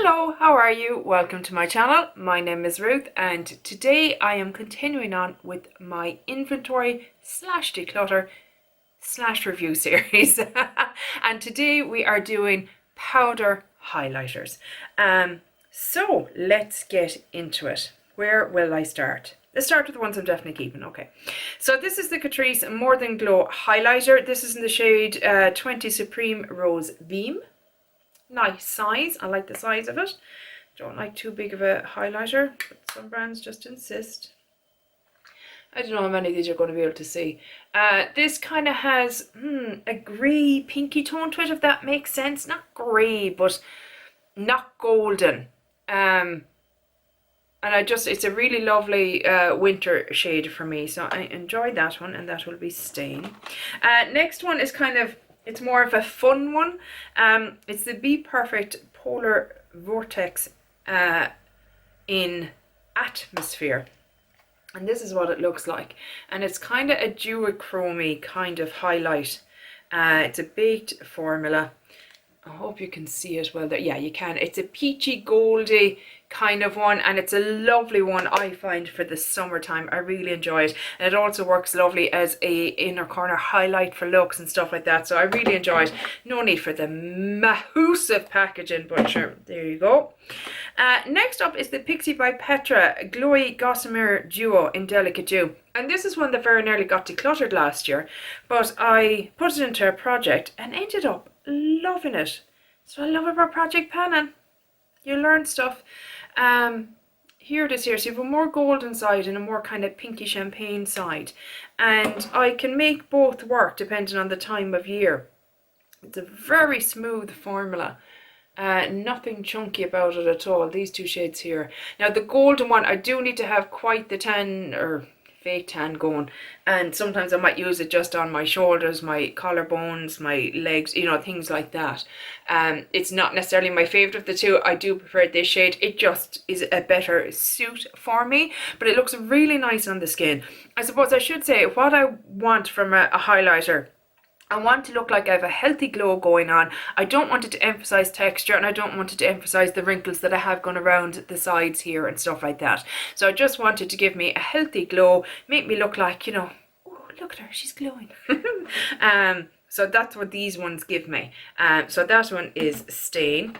Hello, how are you? Welcome to my channel. My name is Ruth and today I am continuing on with my inventory slash declutter slash review series. And today we are doing powder highlighters. So let's get into it. Where will I start? Let's start with the ones I'm definitely keeping. Okay, so this is the Catrice More Than Glow highlighter. This is in the shade 20 Supreme Rose Beam. Nice size. I like the size of it. Don't like too big of a highlighter, but some brands just insist. I don't know how many of these you're going to be able to see. This kind of has a grey pinky tone to it, if that makes sense. Not grey, but not golden. And it's a really lovely winter shade for me, so I enjoy that one, and that will be staying. Next one is it's more of a fun one. It's the Be Perfect Polar Vortex in Atmosphere. And this is what it looks like. And it's kind of a duochromy kind of highlight. It's a baked formula. I hope you can see it well there. Yeah, you can. It's a peachy goldy kind of one, and it's a lovely one I find for the summertime. I really enjoy it, and it also works lovely as a inner corner highlight for looks and stuff like that, so I really enjoy it. No need for the massive packaging, but sure, there you go. Next up is the Pixi by Petra Glowy Gossamer Duo in Delicate Dew, and this is one that very nearly got decluttered last year, but I put it into a project and ended up loving it. So I love it about Project Panning. You learn stuff. Here it is here. So you have a more golden side and a more kind of pinky champagne side. And I can make both work depending on the time of year. It's a very smooth formula. Nothing chunky about it at all. These two shades here. Now the golden one, I do need to have quite the tan or fake tan going, and sometimes I might use it just on my shoulders, my collarbones, my legs, you know, things like that. It's not necessarily my favorite of the two. I do prefer this shade. It just is a better suit for me, but it looks really nice on the skin. I suppose I should say what I want from a highlighter. I want to look like I have a healthy glow going on. I don't want it to emphasize texture, and I don't want it to emphasize the wrinkles that I have going around the sides here and stuff like that. So I just wanted to give me a healthy glow, make me look like, you know, oh, look at her, she's glowing. So that's what these ones give me. So that one is staying.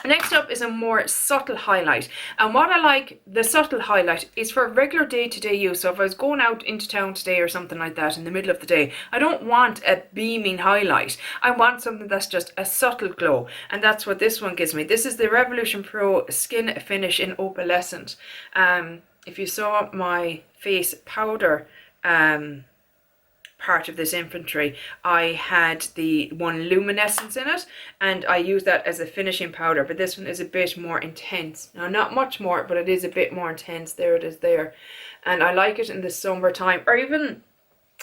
Next up is a more subtle highlight, and what I like the subtle highlight is for regular day-to-day use. So if I was going out into town today or something like that in the middle of the day, I don't want a beaming highlight. I want something that's just a subtle glow, and that's what this one gives me. This is the Revolution Pro Skin Finish in Opalescent. If you saw my face powder part of this inventory, I had the one luminescence in it, and I used that as a finishing powder, but this one is a bit more intense. Now, not much more, but it is a bit more intense. There it is there, and I like it in the summertime, or even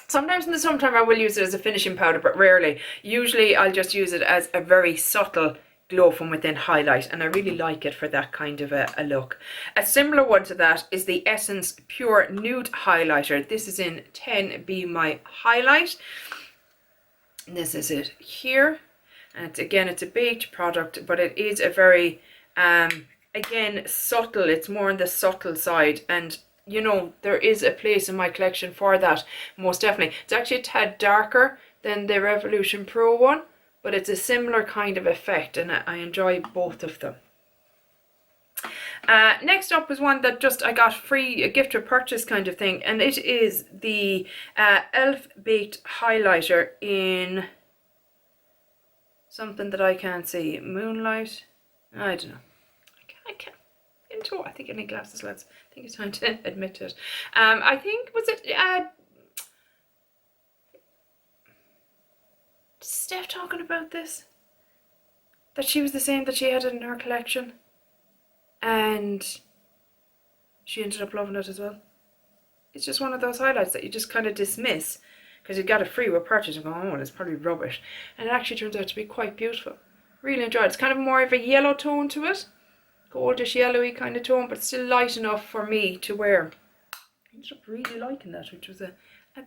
sometimes in the summertime I will use it as a finishing powder, but rarely. Usually I'll just use it as a very subtle glow from within highlight, and I really like it for that kind of a look. A similar one to that is the Essence Pure Nude Highlighter. This is in 10 Be My Highlight. And this is it here. And it's a baked product, but it is a very, again, subtle. It's more on the subtle side, and you know, there is a place in my collection for that, most definitely. It's actually a tad darker than the Revolution Pro one, but it's a similar kind of effect, and I enjoy both of them. Next up is one that just I got free, a gift or purchase kind of thing, and it is the e.l.f. Baked Highlighter in something that I can't see. Moonlight? I don't know. I can't. I think I need glasses, lads. I think it's time to admit to it. I think, was it Steph talking about this? That she was the same that she had in her collection, and she ended up loving it as well. It's just one of those highlights that you just kind of dismiss because you got it free with purchase and go, oh, it's probably rubbish. And it actually turns out to be quite beautiful. Really enjoyed it. It's kind of more of a yellow tone to it. Goldish yellowy kind of tone, but still light enough for me to wear. I ended up really liking that, which was a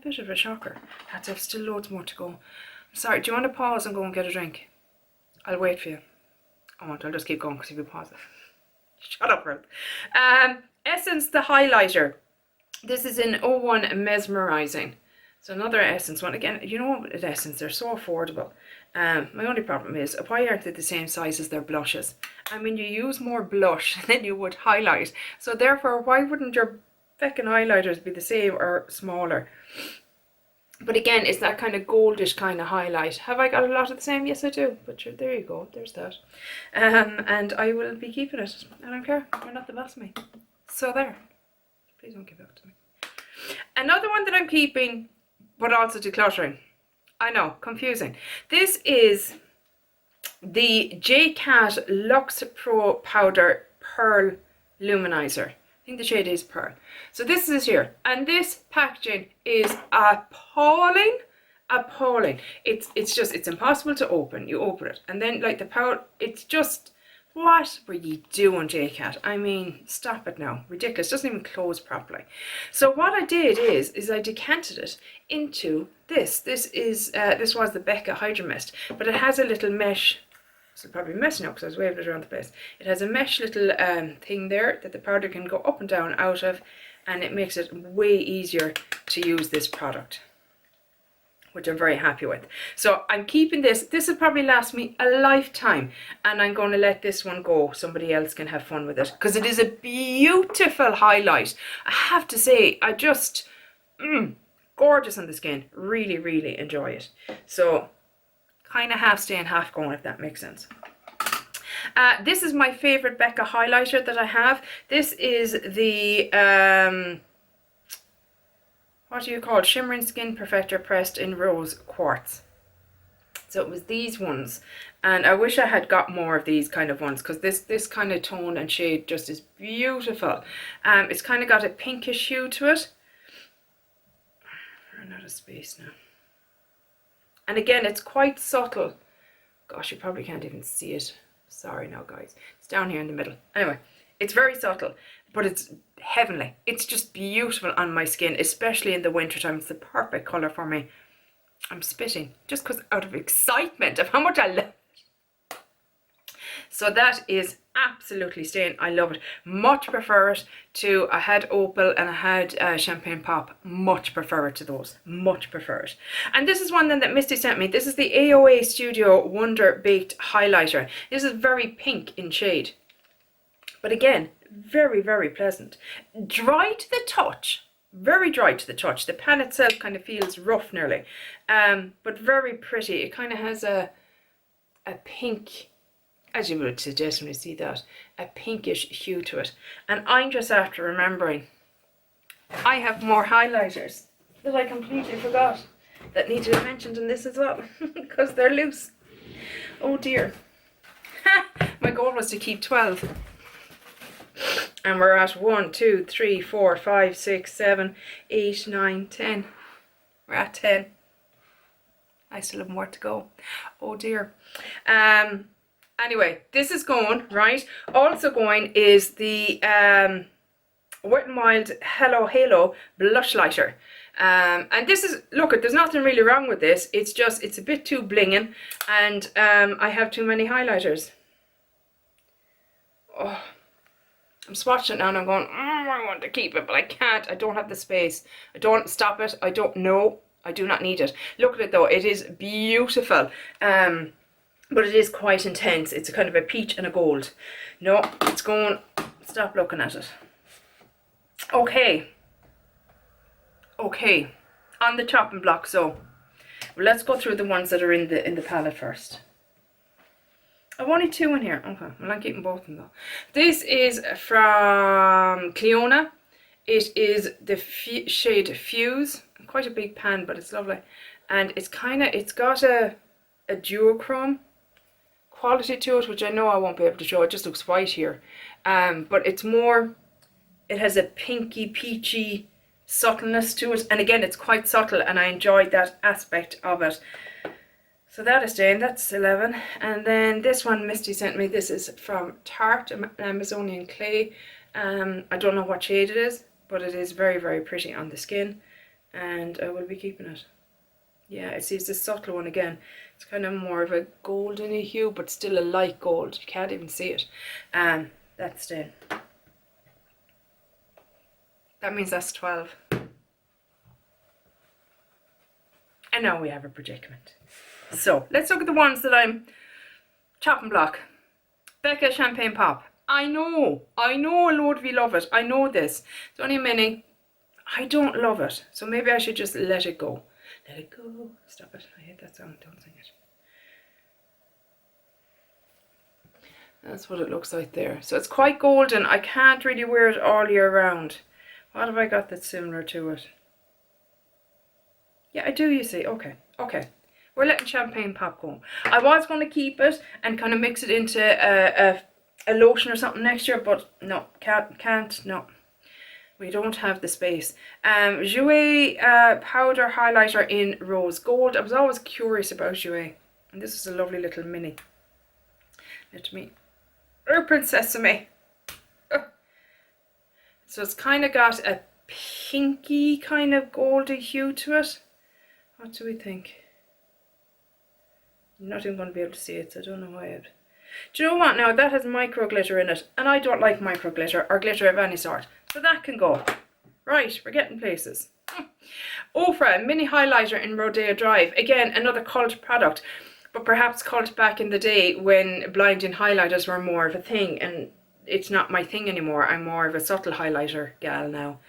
bit of a shocker. Had to have still loads more to go. Sorry, do you want to pause and go and get a drink? I'll wait for you. I won't, I'll just keep going because you can pause it. Shut up, Ruth. Essence the highlighter. This is in 01 Mesmerizing. So another Essence one. Again, you know what, with Essence, they're so affordable. My only problem is, why aren't they the same size as their blushes? I mean, you use more blush than you would highlight. So therefore, why wouldn't your feckin' highlighters be the same or smaller? But again, it's that kind of goldish kind of highlight. Have I got a lot of the same? Yes, I do. But sure, there you go. There's that. And I will be keeping it. I don't care. You're not the boss of me. So there. Please don't give it to me. Another one that I'm keeping, but also decluttering. I know, confusing. This is the JCat Luxe Pro Powder Pearl Luminizer. I think the shade is Pearl. So this is here, and this packaging is appalling. It's impossible to open. You open it, and then like the powder, it's just, what were you doing, JCat? I mean, stop it now. Ridiculous. Doesn't even close properly. So what I did is I decanted it into this. This was the Becca Hydro Mist, but it has a little mesh. So probably messing up because I was waving it around the place. It has a mesh little thing there that the powder can go up and down out of, and it makes it way easier to use this product, which I'm very happy with. So I'm keeping this. This will probably last me a lifetime, and I'm going to let this one go. Somebody else can have fun with it because it is a beautiful highlight. I have to say, I just, gorgeous on the skin. Really, really enjoy it. So kind of half staying, half going, if that makes sense. This is my favorite Becca highlighter that I have. This is the what do you call it? Shimmering Skin Perfector pressed in rose quartz. So it was these ones, and I wish I had got more of these kind of ones, because this kind of tone and shade just is beautiful. It's kind of got a pinkish hue to it. Run out of space now. And again, it's quite subtle. Gosh, you probably can't even see it. Sorry now, guys. It's down here in the middle. Anyway, it's very subtle, but it's heavenly. It's just beautiful on my skin, especially in the winter time. It's the perfect colour for me. I'm spitting just because out of excitement of how much I love it. So that is absolutely staying. I love it. Much prefer it to, I had Opal and I had Champagne Pop. Much prefer it to those. Much prefer it. And this is one then that Misty sent me. This is the AOA Studio Wonder Baked Highlighter. This is very pink in shade. But again, very, very pleasant. Dry to the touch. Very dry to the touch. The pan itself kind of feels rough nearly. But very pretty. It kind of has a pink, as you would suggest when you see that, a pinkish hue to it. And I'm just after remembering, I have more highlighters that I completely forgot that need to be mentioned in this as well, because they're loose. Oh dear. My goal was to keep 12. And we're at 1, 2, 3, 4, 5, 6, 7, 8, 9, 10. We're at 10. I still have more to go. Oh dear. Anyway, this is going, right? Also going is the Wet n Wild Hello Halo Blush Lighter. And this is, look, there's nothing really wrong with this. It's just, it's a bit too blinging, and I have too many highlighters. Oh, I'm swatching it now and I'm going, I want to keep it, but I can't. I don't have the space. I don't, stop it. I don't know. I do not need it. Look at it though. It is beautiful. But it is quite intense. It's a kind of a peach and a gold. No, it's going, stop looking at it. Okay. Okay. On the chopping block, so well, let's go through the ones that are in the palette first. I've only 2 in here. Okay, well I'm keeping both of them though. This is from Clionadh. It is the shade Fuse. Quite a big pan, but it's lovely. And it's kind of, it's got a duochrome quality to it, which I know I won't be able to show. It just looks white here. But it's more, it has a pinky, peachy subtleness to it. And again, it's quite subtle, and I enjoyed that aspect of it. So that is staying, that's 11. And then this one Misty sent me, this is from Tarte, Amazonian Clay. I don't know what shade it is, but it is very, very pretty on the skin, and I will be keeping it. Yeah, it's this subtle one again. It's kind of more of a goldeny hue, but still a light gold. You can't even see it. That's 10. That means that's 12. And now we have a predicament. So let's look at the ones that I'm chopping block. Becca Champagne Pop. I know a load of you love it. I know this. It's only a mini. I don't love it. So maybe I should just let it go. Let it go. Stop it. I hate that song. Don't sing it. That's what it looks like there. So it's quite golden. I can't really wear it all year round. What have I got that's similar to it? Yeah, I do, you see. Okay. We're letting Champagne Pop go. I was going to keep it and kind of mix it into a lotion or something next year, but no, can't, no. We don't have the space. Jouer powder highlighter in rose gold. I was always curious about Jouer. And this is a lovely little mini. Let me... Princess me. So it's kind of got a pinky kind of goldy hue to it. What do we think? I'm not even going to be able to see it, so I don't know why I'd... Do you know what now? That has micro glitter in it, and I don't like micro glitter or glitter of any sort. So that can go. Right, we're getting places. Ofra mini highlighter in Rodeo Drive. Again, another cult product, but perhaps cult back in the day when blinding highlighters were more of a thing, and it's not my thing anymore. I'm more of a subtle highlighter gal now.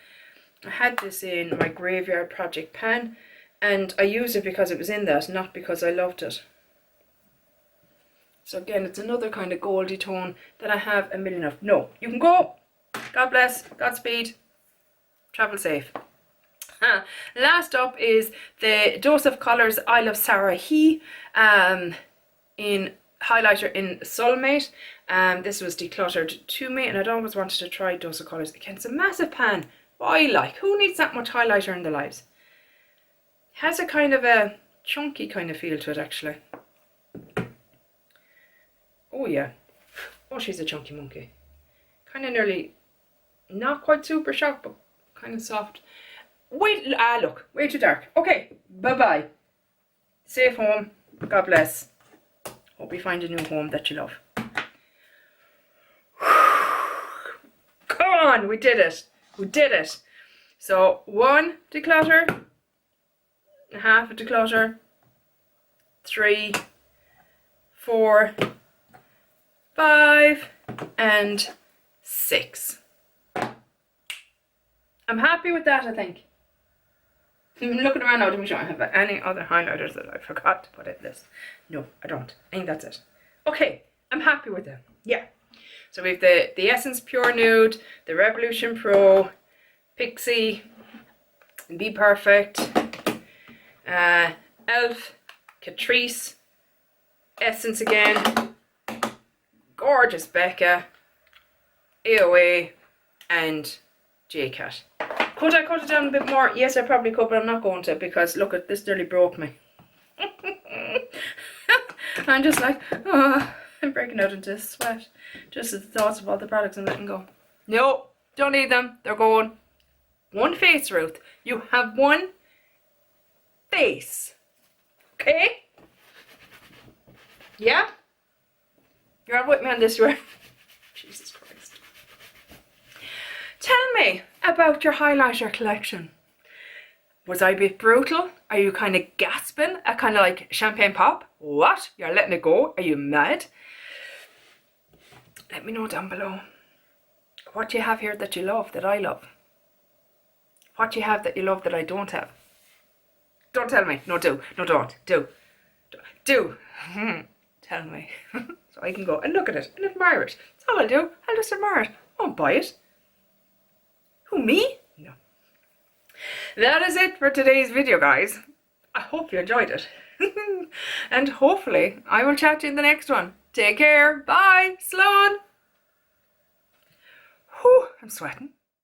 I had this in my Graveyard Project pan, and I used it because it was in that, not because I loved it. So again, it's another kind of goldy tone that I have a million of. No, you can go. God bless. Godspeed. Travel safe. Last up is the Dose of Colours I Love Sarah He in highlighter in Soulmate. This was decluttered to me, and I'd always wanted to try Dose of Colours. Again, it's a massive pan. Why, like, who needs that much highlighter in their lives? Has a kind of a chunky kind of feel to it, actually. Oh yeah. Oh, she's a chunky monkey. Kind of nearly, not quite super sharp, but kind of soft. Wait, look, way too dark. Okay, bye-bye. Safe home. God bless. Hope you find a new home that you love. Come on, we did it. We did it. So, 1 declutter, half a declutter, 3, 4, 5, and 6. I'm happy with that, I think. I'm looking around now to make sure I have any other highlighters that I forgot to put in this. No, I don't. I think that's it. Okay, I'm happy with them. Yeah. So we have the Essence Pure Nude, the Revolution Pro, Pixie, Be Perfect, Elf, Catrice, Essence again, gorgeous Becca, AOA, and J-Cat. Could I cut it down a bit more? Yes, I probably could, but I'm not going to, because look at this, nearly broke me. I'm just like, oh, I'm breaking out into sweat. Just at the thoughts of all the products I'm letting go. No, don't need them. They're going. One face, Ruth. You have one face. Okay? Yeah? You're with me on this, right? Jesus Christ. Tell me about your highlighter collection. Was I a bit brutal? Are you kind of gasping at kind of like Champagne Pop? What? You're letting it go? Are you mad? Let me know down below. What do you have here that you love, that I love? What do you have that you love that I don't have? Don't tell me. No, do. No, don't. Do. Do. Tell me. So I can go and look at it and admire it. That's all I'll do. I'll just admire it. I won't buy it. Who, me? No. That is it for today's video, guys. I hope you enjoyed it. And hopefully I will chat to you in the next one. Take care. Bye. Sloan. Whew, I'm sweating.